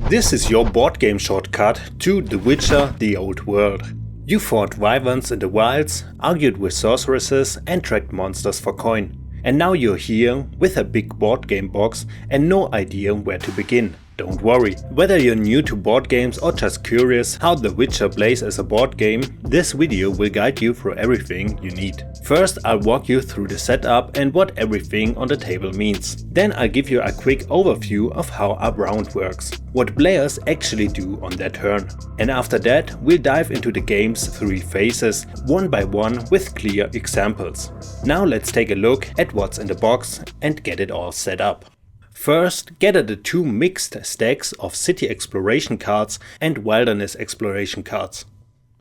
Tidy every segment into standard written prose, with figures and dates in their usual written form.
This is your board game shortcut to The Witcher: The Old World. You fought wyverns in the wilds, argued with sorceresses and tracked monsters for coin. And now you're here with a big board game box and no idea where to begin. Don't worry, whether you're new to board games or just curious how The Witcher plays as a board game, this video will guide you through everything you need. First, I'll walk you through the setup and what everything on the table means. Then I'll give you a quick overview of how a round works, what players actually do on their turn. And after that, we'll dive into the game's 3 phases, one by one with clear examples. Now let's take a look at what's in the box and get it all set up. First, gather the 2 mixed stacks of city exploration cards and wilderness exploration cards.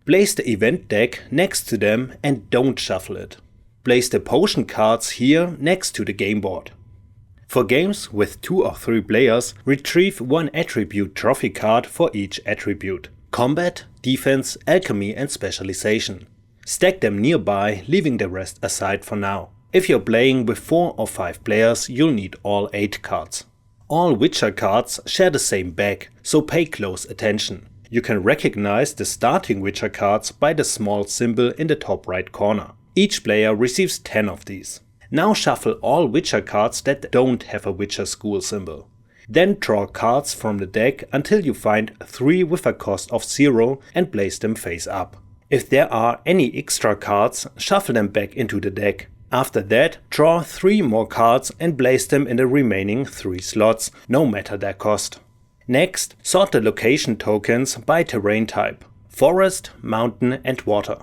Place the event deck next to them and don't shuffle it. Place the potion cards here next to the game board. For games with 2 or 3 players, retrieve 1 attribute trophy card for each attribute: combat, defense, alchemy and specialization. Stack them nearby, leaving the rest aside for now. If you're playing with 4 or 5 players, you'll need all 8 cards. All Witcher cards share the same bag, so pay close attention. You can recognize the starting Witcher cards by the small symbol in the top right corner. Each player receives 10 of these. Now shuffle all Witcher cards that don't have a Witcher school symbol. Then draw cards from the deck until you find 3 with a cost of 0 and place them face up. If there are any extra cards, shuffle them back into the deck. After that, draw 3 more cards and place them in the remaining 3 slots, no matter their cost. Next, sort the location tokens by terrain type: forest, mountain and water.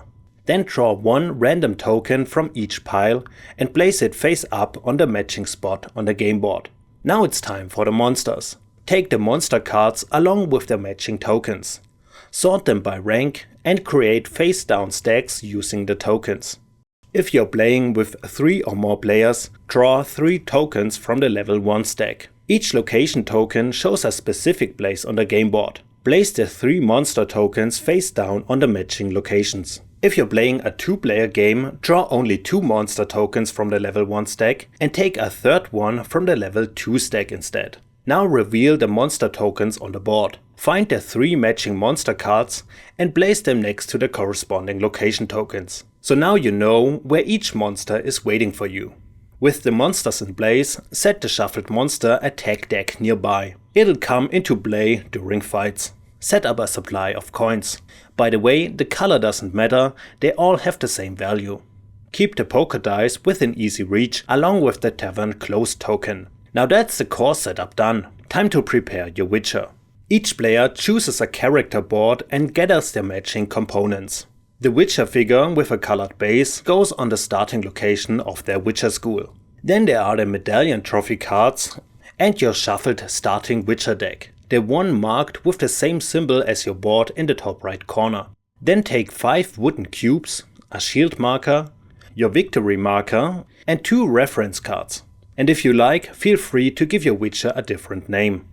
Then draw 1 random token from each pile and place it face up on the matching spot on the game board. Now it's time for the monsters. Take the monster cards along with the matching tokens. Sort them by rank and create face down stacks using the tokens. If you're playing with 3 or more players, draw 3 tokens from the level 1 stack. Each location token shows a specific place on the game board. Place the 3 monster tokens face down on the matching locations. If you're playing a 2-player game, draw only 2 monster tokens from the level 1 stack and take a third one from the level 2 stack instead. Now reveal the monster tokens on the board. Find the 3 matching monster cards and place them next to the corresponding location tokens. So now you know where each monster is waiting for you. With the monsters in place, set the shuffled monster attack deck nearby. It'll come into play during fights. Set up a supply of coins. By the way, the color doesn't matter, they all have the same value. Keep the poker dice within easy reach along with the tavern closed token. Now that's the core setup done. Time to prepare your Witcher. Each player chooses a character board and gathers their matching components. The Witcher figure with a colored base goes on the starting location of their Witcher school. Then there are the medallion trophy cards and your shuffled starting Witcher deck, the one marked with the same symbol as your board in the top right corner. Then take 5 wooden cubes, a shield marker, your victory marker and 2 reference cards. And if you like, feel free to give your Witcher a different name.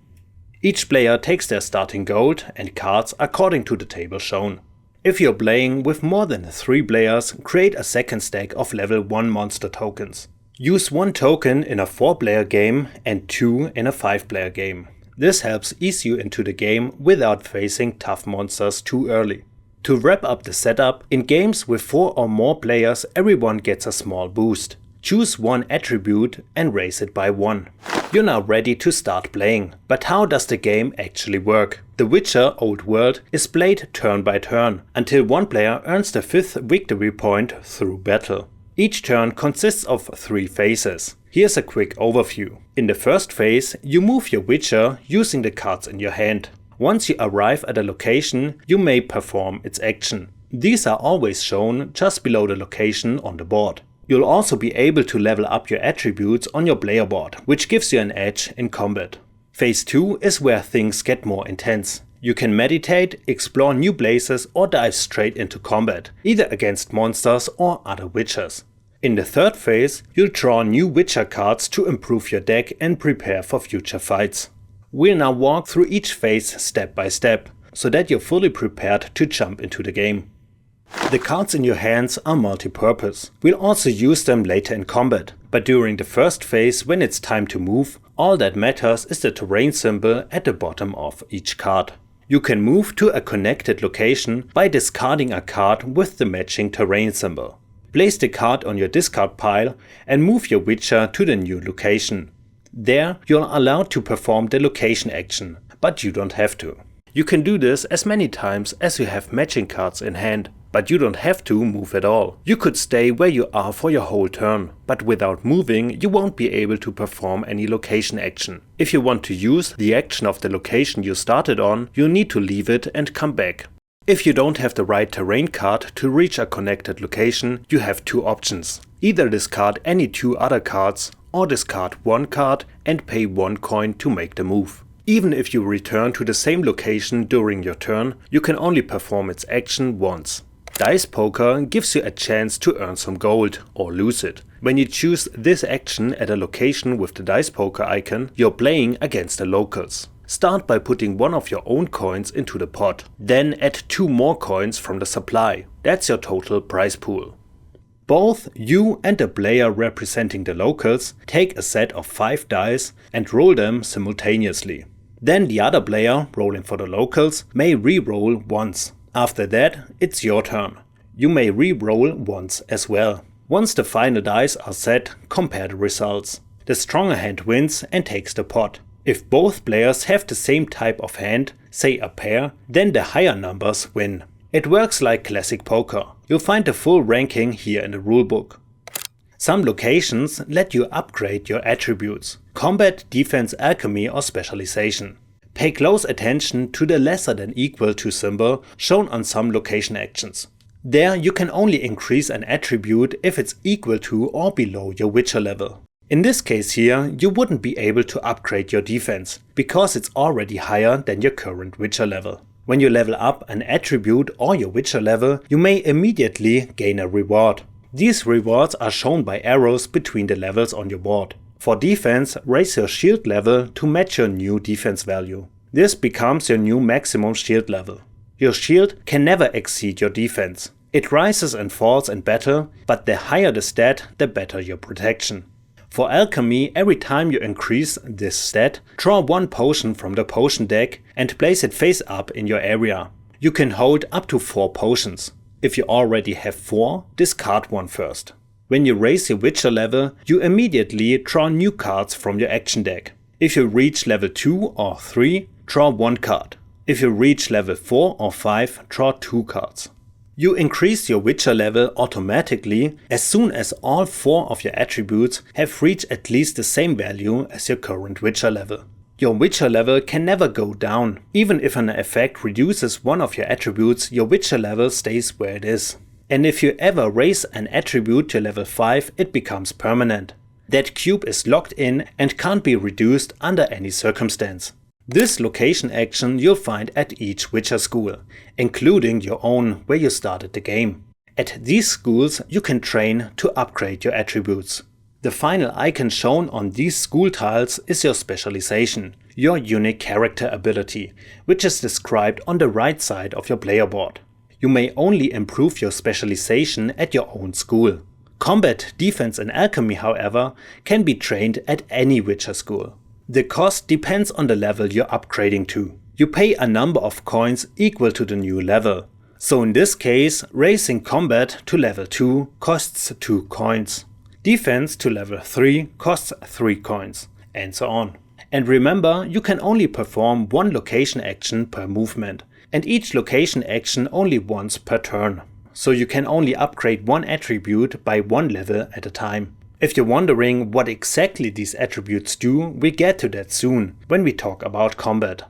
Each player takes their starting gold and cards according to the table shown. If you're playing with more than 3 players, create a second stack of level 1 monster tokens. Use 1 token in a 4-player game and 2 in a 5-player game. This helps ease you into the game without facing tough monsters too early. To wrap up the setup, in games with 4 or more players, everyone gets a small boost. Choose 1 attribute and raise it by 1. You're now ready to start playing. But how does the game actually work? The Witcher: Old World is played turn by turn, until 1 player earns the 5th victory point through battle. Each turn consists of 3 phases. Here's a quick overview. In the first phase, you move your Witcher using the cards in your hand. Once you arrive at a location, you may perform its action. These are always shown just below the location on the board. You'll also be able to level up your attributes on your player board, which gives you an edge in combat. Phase 2 is where things get more intense. You can meditate, explore new places or dive straight into combat, either against monsters or other Witchers. In the third phase, you'll draw new Witcher cards to improve your deck and prepare for future fights. We'll now walk through each phase step by step, so that you're fully prepared to jump into the game. The cards in your hands are multi-purpose. We'll also use them later in combat, but during the first phase, when it's time to move, All that matters is the terrain symbol at the bottom of each card. You can move to a connected location by discarding a card with the matching terrain symbol. Place the card on your discard pile and move your Witcher to the new location. There you're allowed to perform the location action, but you don't have to. You can do this as many times as you have matching cards in hand, but you don't have to move at all. You could stay where you are for your whole turn, but without moving you won't be able to perform any location action. If you want to use the action of the location you started on, you'll need to leave it and come back. If you don't have the right terrain card to reach a connected location, you have two options. Either discard any two other cards, or discard one card and pay 1 coin to make the move. Even if you return to the same location during your turn, you can only perform its action once. Dice Poker gives you a chance to earn some gold, or lose it. When you choose this action at a location with the Dice Poker icon, you're playing against the locals. Start by putting one of your own coins into the pot. Then add 2 more coins from the supply. That's your total prize pool. Both you and the player representing the locals take a set of 5 dice and roll them simultaneously. Then the other player, rolling for the locals, may re-roll once. After that, it's your turn. You may re-roll once as well. Once the final dice are set, compare the results. The stronger hand wins and takes the pot. If both players have the same type of hand, say a pair, then the higher numbers win. It works like classic poker. You'll find the full ranking here in the rulebook. Some locations let you upgrade your attributes: combat, defense, alchemy or specialization. Pay close attention to the lesser than equal to symbol shown on some location actions. There you can only increase an attribute if it's equal to or below your Witcher level. In this case here, you wouldn't be able to upgrade your defense, because it's already higher than your current Witcher level. When you level up an attribute or your Witcher level, you may immediately gain a reward. These rewards are shown by arrows between the levels on your board. For defense, raise your shield level to match your new defense value. This becomes your new maximum shield level. Your shield can never exceed your defense. It rises and falls in battle, but the higher the stat, the better your protection. For alchemy, every time you increase this stat, draw 1 potion from the potion deck and place it face up in your area. You can hold up to 4 potions. If you already have 4, discard 1 first. When you raise your Witcher level, you immediately draw new cards from your action deck. If you reach level 2 or 3, draw 1 card. If you reach level 4 or 5, draw 2 cards. You increase your Witcher level automatically as soon as all 4 of your attributes have reached at least the same value as your current Witcher level. Your Witcher level can never go down. Even if an effect reduces one of your attributes, your Witcher level stays where it is. And if you ever raise an attribute to level 5, it becomes permanent. That cube is locked in and can't be reduced under any circumstance. This location action you'll find at each Witcher school, including your own where you started the game. At these schools you can train to upgrade your attributes. The final icon shown on these school tiles is your specialization, your unique character ability, which is described on the right side of your player board. You may only improve your specialization at your own school. Combat, defense and alchemy, however, can be trained at any Witcher school. The cost depends on the level you're upgrading to. You pay a number of coins equal to the new level. So in this case, raising combat to level 2 costs 2 coins. Defense to level 3 costs 3 coins, and so on. And remember, you can only perform 1 location action per movement, and each location action only once per turn. So you can only upgrade 1 attribute by 1 level at a time. If you're wondering what exactly these attributes do, we get to that soon, when we talk about combat.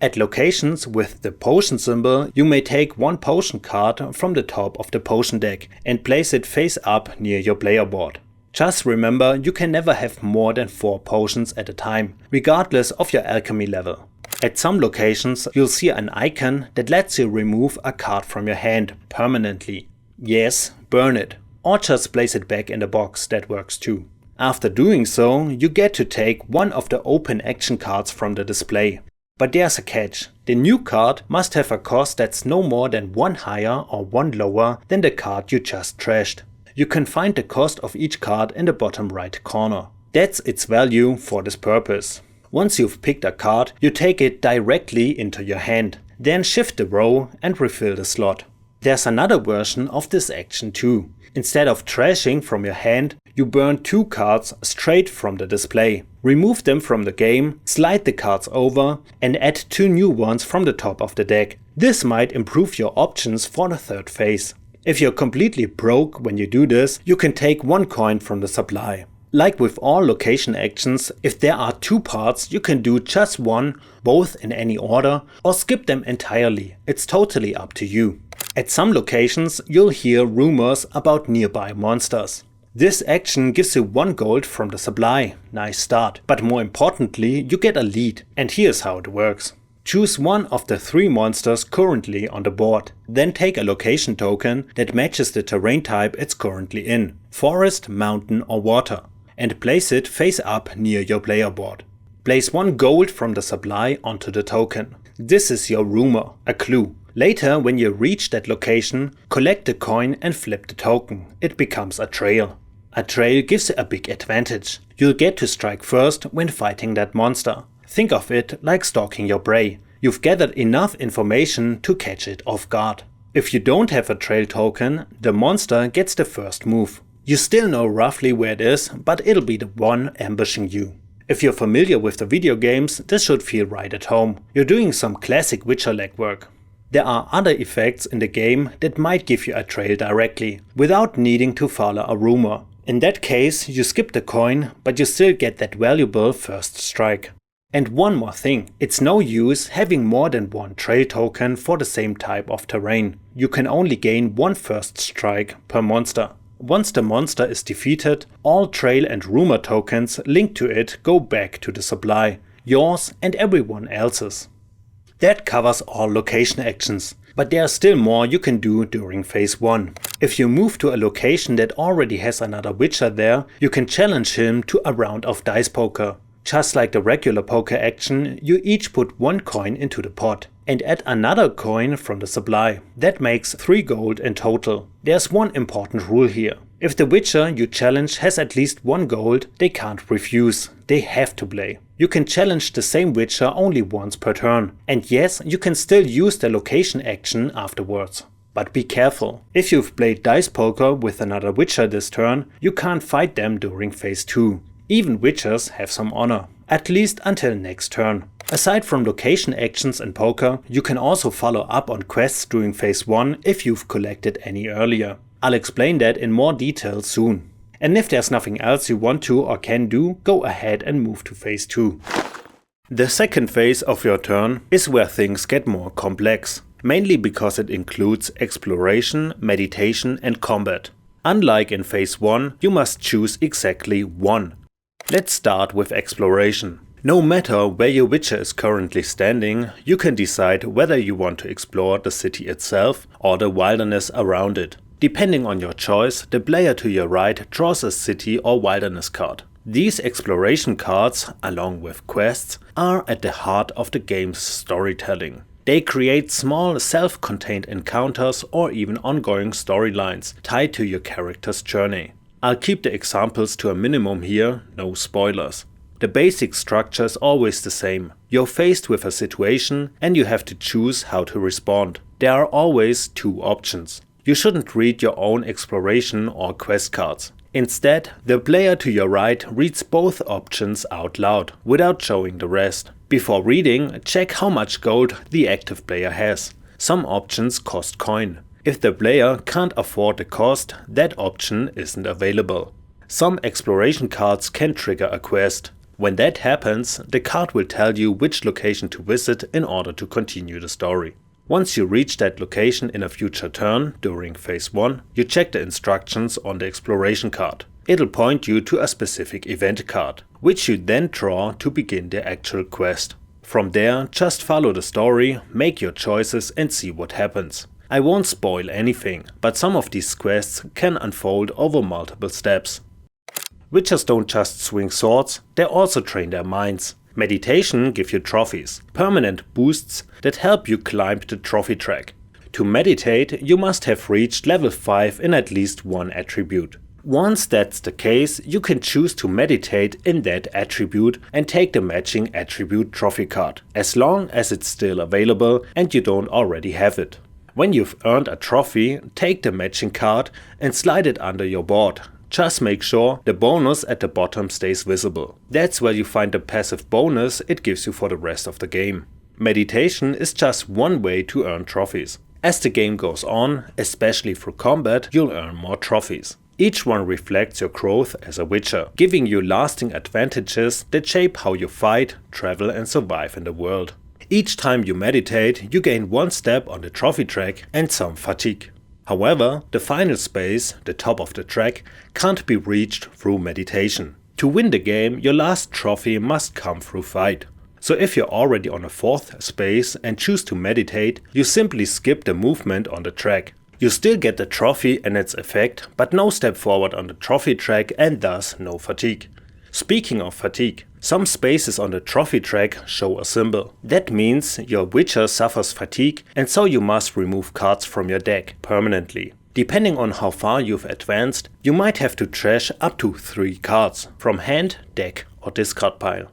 At locations with the potion symbol, you may take 1 potion card from the top of the potion deck and place it face up near your player board. Just remember, you can never have more than 4 potions at a time, regardless of your alchemy level. At some locations you'll see an icon that lets you remove a card from your hand permanently. Yes, burn it. Or just place it back in the box, that works too. After doing so, you get to take 1 of the open action cards from the display. But there's a catch. The new card must have a cost that's no more than 1 higher or 1 lower than the card you just trashed. You can find the cost of each card in the bottom right corner. That's its value for this purpose. Once you've picked a card, you take it directly into your hand, then shift the row and refill the slot. There's another version of this action too. Instead of trashing from your hand, you burn 2 cards straight from the display. Remove them from the game, slide the cards over, and add 2 new ones from the top of the deck. This might improve your options for the third phase. If you're completely broke when you do this, you can take 1 coin from the supply. Like with all location actions, if there are 2 parts, you can do just one, both in any order, or skip them entirely. It's totally up to you. At some locations, you'll hear rumors about nearby monsters. This action gives you 1 gold from the supply, nice start. But more importantly, you get a lead, and here's how it works. Choose one of the 3 monsters currently on the board, then take a location token that matches the terrain type it's currently in, forest, mountain or water, and place it face up near your player board. Place 1 gold from the supply onto the token. This is your rumor, a clue. Later, when you reach that location, collect the coin and flip the token. It becomes a trail. A trail gives you a big advantage. You'll get to strike first when fighting that monster. Think of it like stalking your prey. You've gathered enough information to catch it off guard. If you don't have a trail token, the monster gets the first move. You still know roughly where it is, but it'll be the one ambushing you. If you're familiar with the video games, this should feel right at home. You're doing some classic Witcher legwork. There are other effects in the game that might give you a trail directly, without needing to follow a rumor. In that case, you skip the coin, but you still get that valuable first strike. And one more thing, it's no use having more than 1 trail token for the same type of terrain. You can only gain 1 first strike per monster. Once the monster is defeated, all trail and rumor tokens linked to it go back to the supply, yours and everyone else's. That covers all location actions, but there are still more you can do during phase 1. If you move to a location that already has another Witcher there, you can challenge him to a round of dice poker. Just like the regular poker action, you each put 1 coin into the pot and add another coin from the supply. That makes 3 gold in total. There's one important rule here. If the Witcher you challenge has at least 1 gold, they can't refuse. They have to play. You can challenge the same Witcher only once per turn. And yes, you can still use the location action afterwards. But be careful. If you've played dice poker with another Witcher this turn, you can't fight them during phase 2. Even Witchers have some honor, at least until next turn. Aside from location actions and poker, you can also follow up on quests during phase 1 if you've collected any earlier. I'll explain that in more detail soon. And if there's nothing else you want to or can do, go ahead and move to phase 2. The second phase of your turn is where things get more complex, mainly because it includes exploration, meditation and combat. Unlike in phase 1, you must choose exactly 1. Let's start with exploration. No matter where your Witcher is currently standing, you can decide whether you want to explore the city itself or the wilderness around it. Depending on your choice, the player to your right draws a city or wilderness card. These exploration cards, along with quests, are at the heart of the game's storytelling. They create small self-contained encounters or even ongoing storylines tied to your character's journey. I'll keep the examples to a minimum here, no spoilers. The basic structure is always the same. You're faced with a situation and you have to choose how to respond. There are always 2 options. You shouldn't read your own exploration or quest cards. Instead, the player to your right reads both options out loud, without showing the rest. Before reading, check how much gold the active player has. Some options cost coin. If the player can't afford the cost, that option isn't available. Some exploration cards can trigger a quest. When that happens, the card will tell you which location to visit in order to continue the story. Once you reach that location in a future turn during phase 1, you check the instructions on the exploration card. It'll point you to a specific event card, which you then draw to begin the actual quest. From there, just follow the story, make your choices and see what happens. I won't spoil anything, but some of these quests can unfold over multiple steps. Witchers don't just swing swords, they also train their minds. Meditation gives you trophies, permanent boosts that help you climb the trophy track. To meditate, you must have reached level 5 in at least one attribute. Once that's the case, you can choose to meditate in that attribute and take the matching attribute trophy card, as long as it's still available and you don't already have it. When you've earned a trophy, take the matching card and slide it under your board. Just make sure the bonus at the bottom stays visible. That's where you find the passive bonus it gives you for the rest of the game. Meditation is just one way to earn trophies. As the game goes on, especially through combat, you'll earn more trophies. Each one reflects your growth as a Witcher, giving you lasting advantages that shape how you fight, travel and survive in the world. Each time you meditate, you gain one step on the trophy track and some fatigue. However, the final space, the top of the track, can't be reached through meditation. To win the game, your last trophy must come through fight. So if you're already on a fourth space and choose to meditate, you simply skip the movement on the track. You still get the trophy and its effect, but no step forward on the trophy track and thus no fatigue. Speaking of fatigue, some spaces on the trophy track show a symbol. That means your Witcher suffers fatigue and so you must remove cards from your deck permanently. Depending on how far you've advanced, you might have to trash up to 3 cards from hand, deck or discard pile.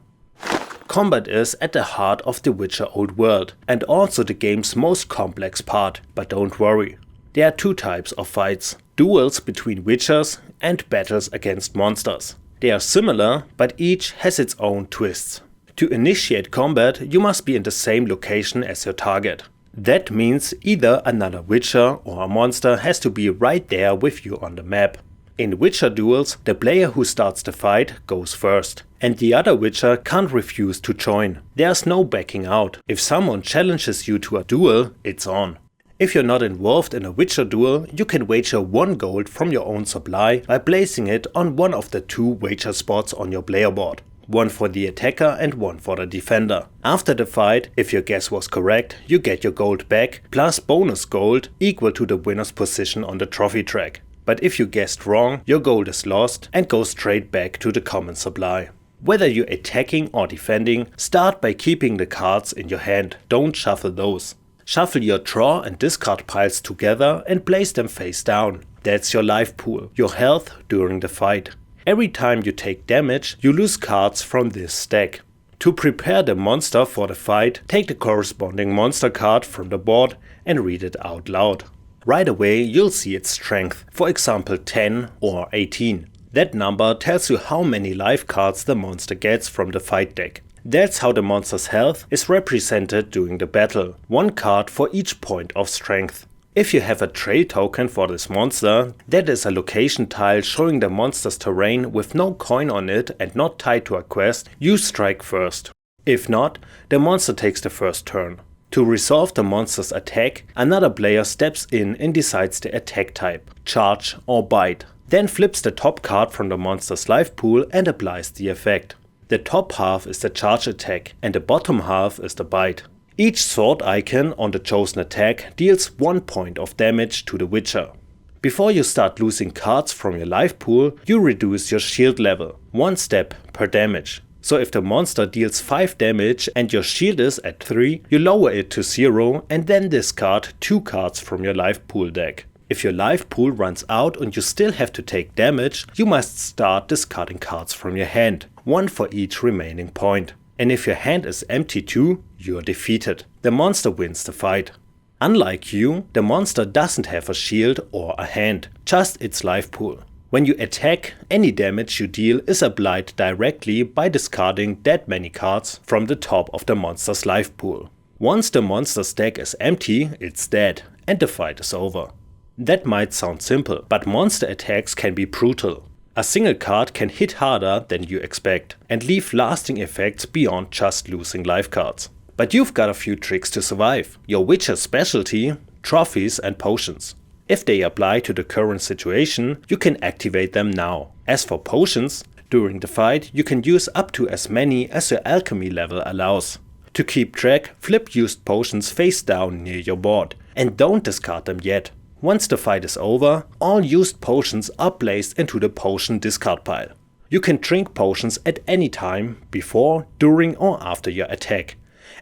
Combat is at the heart of the Witcher Old World and also the game's most complex part, but don't worry. There are 2 types of fights, duels between Witchers and battles against monsters. They are similar, but each has its own twists. To initiate combat, you must be in the same location as your target. That means either another Witcher or a monster has to be right there with you on the map. In Witcher duels, the player who starts the fight goes first, and the other Witcher can't refuse to join. There's no backing out. If someone challenges you to a duel, it's on. If you're not involved in a Witcher duel, you can wager 1 gold from your own supply by placing it on one of the 2 wager spots on your player board. One for the attacker and one for the defender. After the fight, if your guess was correct, you get your gold back plus bonus gold equal to the winner's position on the trophy track. But if you guessed wrong, your gold is lost and goes straight back to the common supply. Whether you're attacking or defending, start by keeping the cards in your hand, don't shuffle those. Shuffle your draw and discard piles together and place them face down. That's your life pool, your health during the fight. Every time you take damage, you lose cards from this stack. To prepare the monster for the fight, take the corresponding monster card from the board and read it out loud. Right away you'll see its strength, for example 10 or 18. That number tells you how many life cards the monster gets from the fight deck. That's how the monster's health is represented during the battle, 1 card for each point of strength. If you have a trail token for this monster, that is a location tile showing the monster's terrain with no coin on it and not tied to a quest, you strike first. If not, the monster takes the first turn. To resolve the monster's attack, another player steps in and decides the attack type, charge or bite. Then flips the top card from the monster's life pool and applies the effect. The top half is the charge attack and the bottom half is the bite. Each sword icon on the chosen attack deals 1 point of damage to the Witcher. Before you start losing cards from your life pool, you reduce your shield level, 1 step per damage. So if the monster deals 5 damage and your shield is at 3, you lower it to 0 and then discard 2 cards from your life pool deck. If your life pool runs out and you still have to take damage, you must start discarding cards from your hand, 1 for each remaining point. And if your hand is empty too, you're defeated. The monster wins the fight. Unlike you, the monster doesn't have a shield or a hand, just its life pool. When you attack, any damage you deal is applied directly by discarding that many cards from the top of the monster's life pool. Once the monster's deck is empty, it's dead, and the fight is over. That might sound simple, but monster attacks can be brutal. A single card can hit harder than you expect, and leave lasting effects beyond just losing life cards. But you've got a few tricks to survive. Your Witcher's specialty, trophies and potions. If they apply to the current situation, you can activate them now. As for potions, during the fight you can use up to as many as your alchemy level allows. To keep track, flip used potions face down near your board, and don't discard them yet. Once the fight is over, all used potions are placed into the potion discard pile. You can drink potions at any time, before, during or after your attack.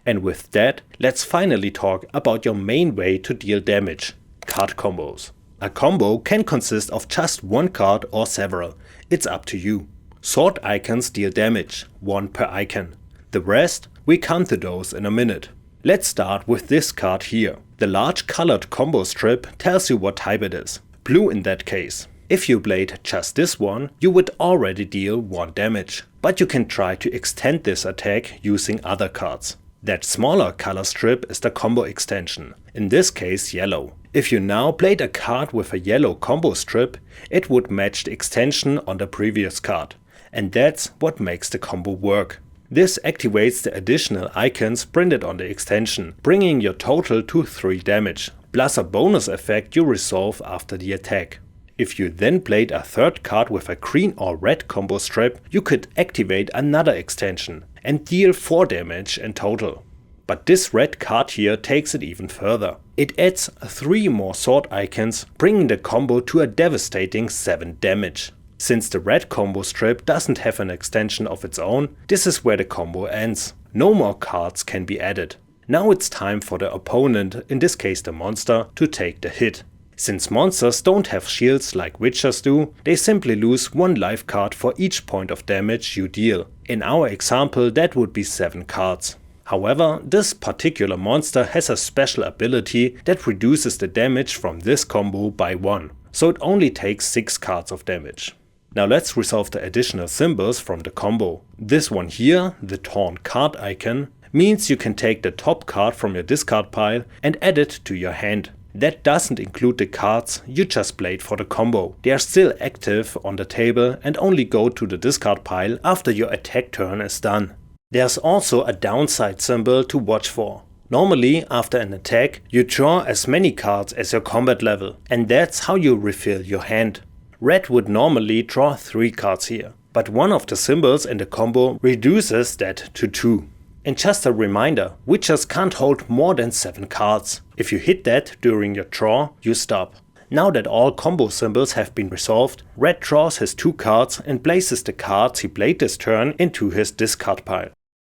And with that, let's finally talk about your main way to deal damage. Card combos. A combo can consist of just one card or several, it's up to you. Sword icons deal damage, 1 per icon. The rest, we come to those in a minute. Let's start with this card here. The large colored combo strip tells you what type it is, blue in that case. If you played just this one, you would already deal 1 damage, but you can try to extend this attack using other cards. That smaller color strip is the combo extension, in this case yellow. If you now played a card with a yellow combo strip, it would match the extension on the previous card, and that's what makes the combo work. This activates the additional icons printed on the extension, bringing your total to 3 damage, plus a bonus effect you resolve after the attack. If you then played a third card with a green or red combo strip, you could activate another extension and deal 4 damage in total. But this red card here takes it even further. It adds 3 more sword icons, bringing the combo to a devastating 7 damage. Since the red combo strip doesn't have an extension of its own, this is where the combo ends. No more cards can be added. Now it's time for the opponent, in this case the monster, to take the hit. Since monsters don't have shields like witchers do, they simply lose 1 life card for each point of damage you deal. In our example that would be 7 cards. However, this particular monster has a special ability that reduces the damage from this combo by 1, so it only takes 6 cards of damage. Now let's resolve the additional symbols from the combo. This one here, the torn card icon, means you can take the top card from your discard pile and add it to your hand. That doesn't include the cards you just played for the combo. They are still active on the table and only go to the discard pile after your attack turn is done. There's also a downside symbol to watch for. Normally, after an attack, you draw as many cards as your combat level, and that's how you refill your hand. Red would normally draw 3 cards here, but one of the symbols in the combo reduces that to 2. And just a reminder, witchers can't hold more than 7 cards. If you hit that during your draw, you stop. Now that all combo symbols have been resolved, Red draws his 2 cards and places the cards he played this turn into his discard pile.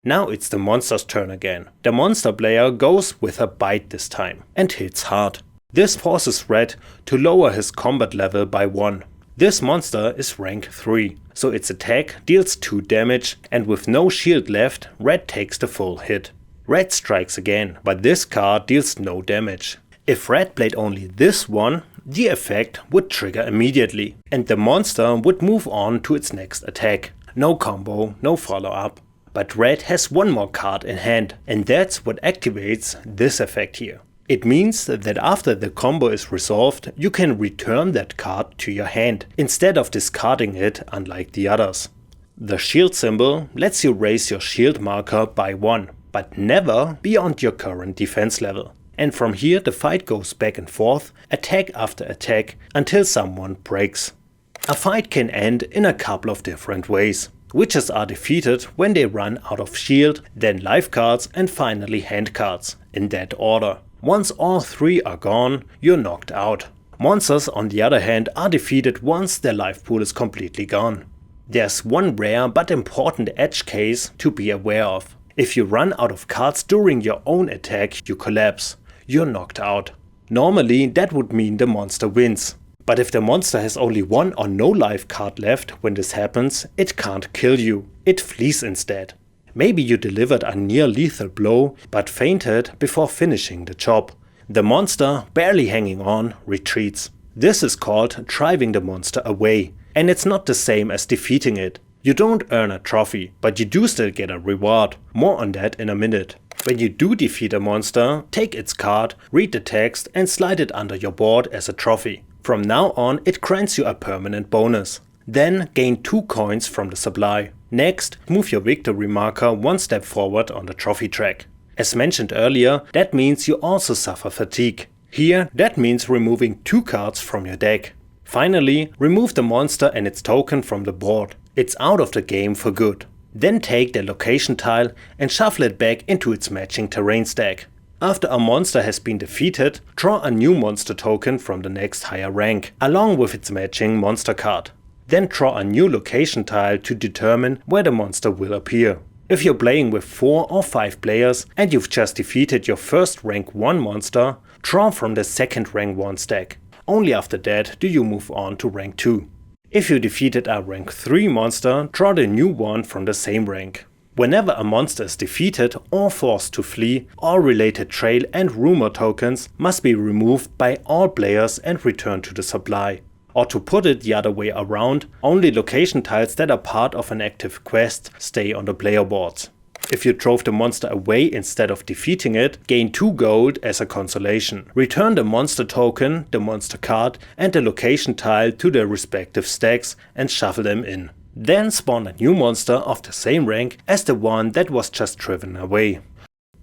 Now it's the monster's turn again. The monster player goes with a bite this time and hits hard. This forces Red to lower his combat level by 1. This monster is rank 3, so its attack deals 2 damage, and with no shield left, Red takes the full hit. Red strikes again, but this card deals no damage. If Red played only this one, the effect would trigger immediately, and the monster would move on to its next attack. No combo, no follow up. But Red has 1 more card in hand, and that's what activates this effect here. It means that after the combo is resolved, you can return that card to your hand, instead of discarding it unlike the others. The shield symbol lets you raise your shield marker by 1, but never beyond your current defense level. And from here the fight goes back and forth, attack after attack, until someone breaks. A fight can end in a couple of different ways. Witches are defeated when they run out of shield, then life cards and finally hand cards, in that order. Once all 3 are gone, you're knocked out. Monsters on the other hand are defeated once their life pool is completely gone. There's one rare but important edge case to be aware of. If you run out of cards during your own attack, you collapse. You're knocked out. Normally that would mean the monster wins. But if the monster has only 1 or no life card left when this happens, it can't kill you. It flees instead. Maybe you delivered a near lethal blow, but fainted before finishing the job. The monster, barely hanging on, retreats. This is called driving the monster away, and it's not the same as defeating it. You don't earn a trophy, but you do still get a reward. More on that in a minute. When you do defeat a monster, take its card, read the text and slide it under your board as a trophy. From now on it grants you a permanent bonus. Then gain 2 coins from the supply. Next, move your victory marker 1 step forward on the trophy track. As mentioned earlier, that means you also suffer fatigue. Here, that means removing 2 cards from your deck. Finally, remove the monster and its token from the board. It's out of the game for good. Then take the location tile and shuffle it back into its matching terrain stack. After a monster has been defeated, draw a new monster token from the next higher rank, along with its matching monster card. Then draw a new location tile to determine where the monster will appear. If you're playing with 4 or 5 players and you've just defeated your first rank 1 monster, draw from the second rank 1 stack. only after that do you move on to rank 2. If you defeated a rank 3 monster, draw the new one from the same rank. Whenever a monster is defeated or forced to flee, all related trail and rumor tokens must be removed by all players and returned to the supply. Or to put it the other way around, only location tiles that are part of an active quest stay on the player boards. If you drove the monster away instead of defeating it, gain 2 gold as a consolation. Return the monster token, the monster card and the location tile to their respective stacks and shuffle them in. Then spawn a new monster of the same rank as the one that was just driven away.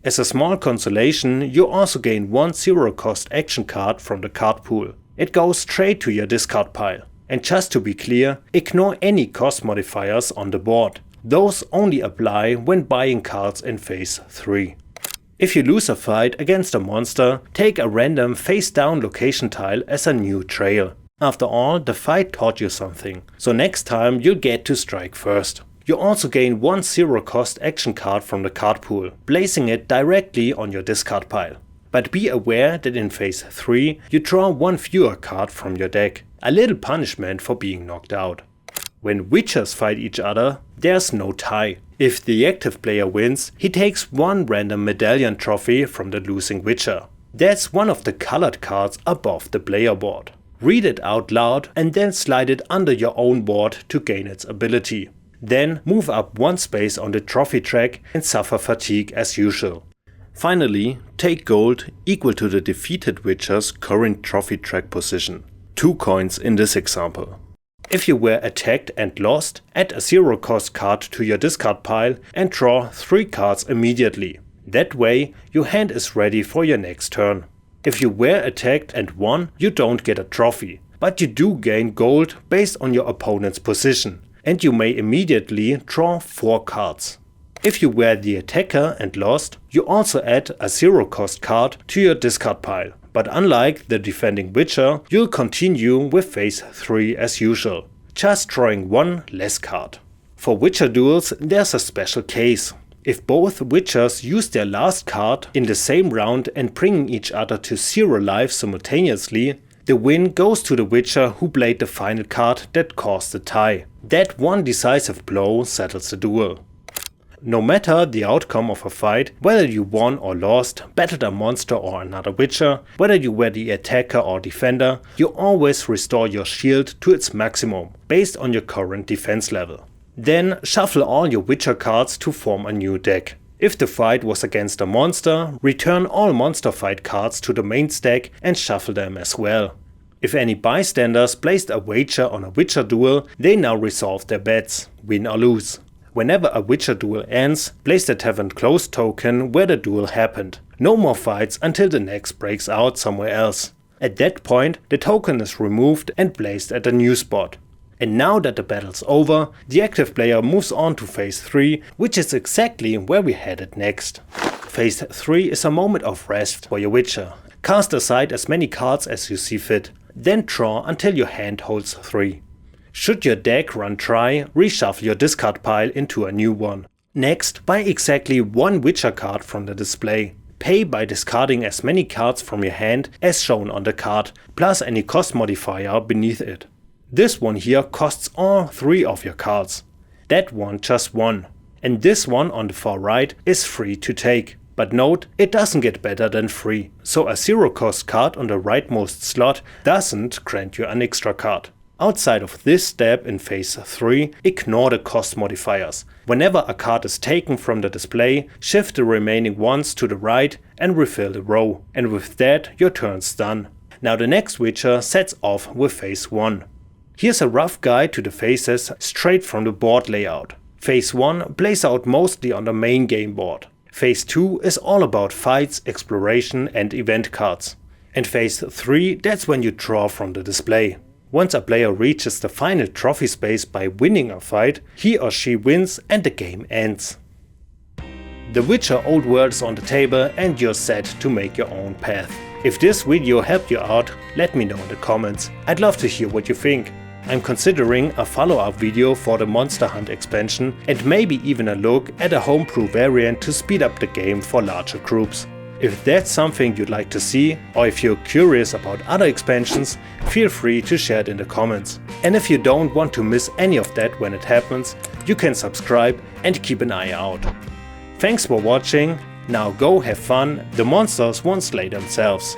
As a small consolation, you also gain 1 zero-cost action card from the card pool. It goes straight to your discard pile. And just to be clear, ignore any cost modifiers on the board. Those only apply when buying cards in phase 3. If you lose a fight against a monster, take a random face down location tile as a new trail. After all, the fight taught you something, so next time you'll get to strike first. You also gain 1 zero-cost action card from the card pool, placing it directly on your discard pile. But be aware that in phase 3 you draw 1 fewer card from your deck, a little punishment for being knocked out. When witchers fight each other, there's no tie. If the active player wins, he takes 1 random medallion trophy from the losing witcher. That's one of the colored cards above the player board. Read it out loud and then slide it under your own board to gain its ability. Then move up 1 space on the trophy track and suffer fatigue as usual. Finally, take gold equal to the defeated witcher's current trophy track position. 2 coins in this example. If you were attacked and lost, add a zero-cost card to your discard pile and draw 3 cards immediately. That way, your hand is ready for your next turn. If you were attacked and won, you don't get a trophy, but you do gain gold based on your opponent's position, and you may immediately draw 4 cards. If you were the attacker and lost, you also add a zero-cost card to your discard pile. But unlike the defending witcher, you'll continue with phase 3 as usual, just drawing 1 less card. For witcher duels, there's a special case. If both witchers use their last card in the same round and bring each other to 0 life simultaneously, the win goes to the witcher who played the final card that caused the tie. That one decisive blow settles the duel. No matter the outcome of a fight, whether you won or lost, battled a monster or another witcher, whether you were the attacker or defender, you always restore your shield to its maximum, based on your current defense level. Then shuffle all your witcher cards to form a new deck. If the fight was against a monster, return all monster fight cards to the main stack and shuffle them as well. If any bystanders placed a wager on a witcher duel, they now resolve their bets, win or lose. Whenever a witcher duel ends, place the Tavern Closed token where the duel happened. No more fights until the next breaks out somewhere else. At that point, the token is removed and placed at a new spot. And now that the battle's over, the active player moves on to phase 3, which is exactly where we headed next. Phase 3 is a moment of rest for your witcher. Cast aside as many cards as you see fit, then draw until your hand holds 3. Should your deck run dry, reshuffle your discard pile into a new one. Next, buy exactly 1 witcher card from the display. Pay by discarding as many cards from your hand as shown on the card, plus any cost modifier beneath it. This one here costs all 3 of your cards. That one just 1. And this one on the far right is free to take. But note, it doesn't get better than free. So a zero-cost card on the rightmost slot doesn't grant you an extra card. Outside of this step in phase 3, ignore the cost modifiers. Whenever a card is taken from the display, shift the remaining ones to the right and refill the row. And with that, your turn's done. Now the next witcher sets off with phase 1. Here's a rough guide to the phases straight from the board layout. Phase 1 plays out mostly on the main game board. Phase 2 is all about fights, exploration and event cards. And phase 3, that's when you draw from the display. Once a player reaches the final trophy space by winning a fight, he or she wins and the game ends. The Witcher Old World is on the table and you're set to make your own path. If this video helped you out, let me know in the comments. I'd love to hear what you think. I'm considering a follow-up video for the Monster Hunt expansion and maybe even a look at a homebrew variant to speed up the game for larger groups. If that's something you'd like to see, or if you're curious about other expansions, feel free to share it in the comments. And if you don't want to miss any of that when it happens, you can subscribe and keep an eye out. Thanks for watching, now go have fun, the monsters won't slay themselves.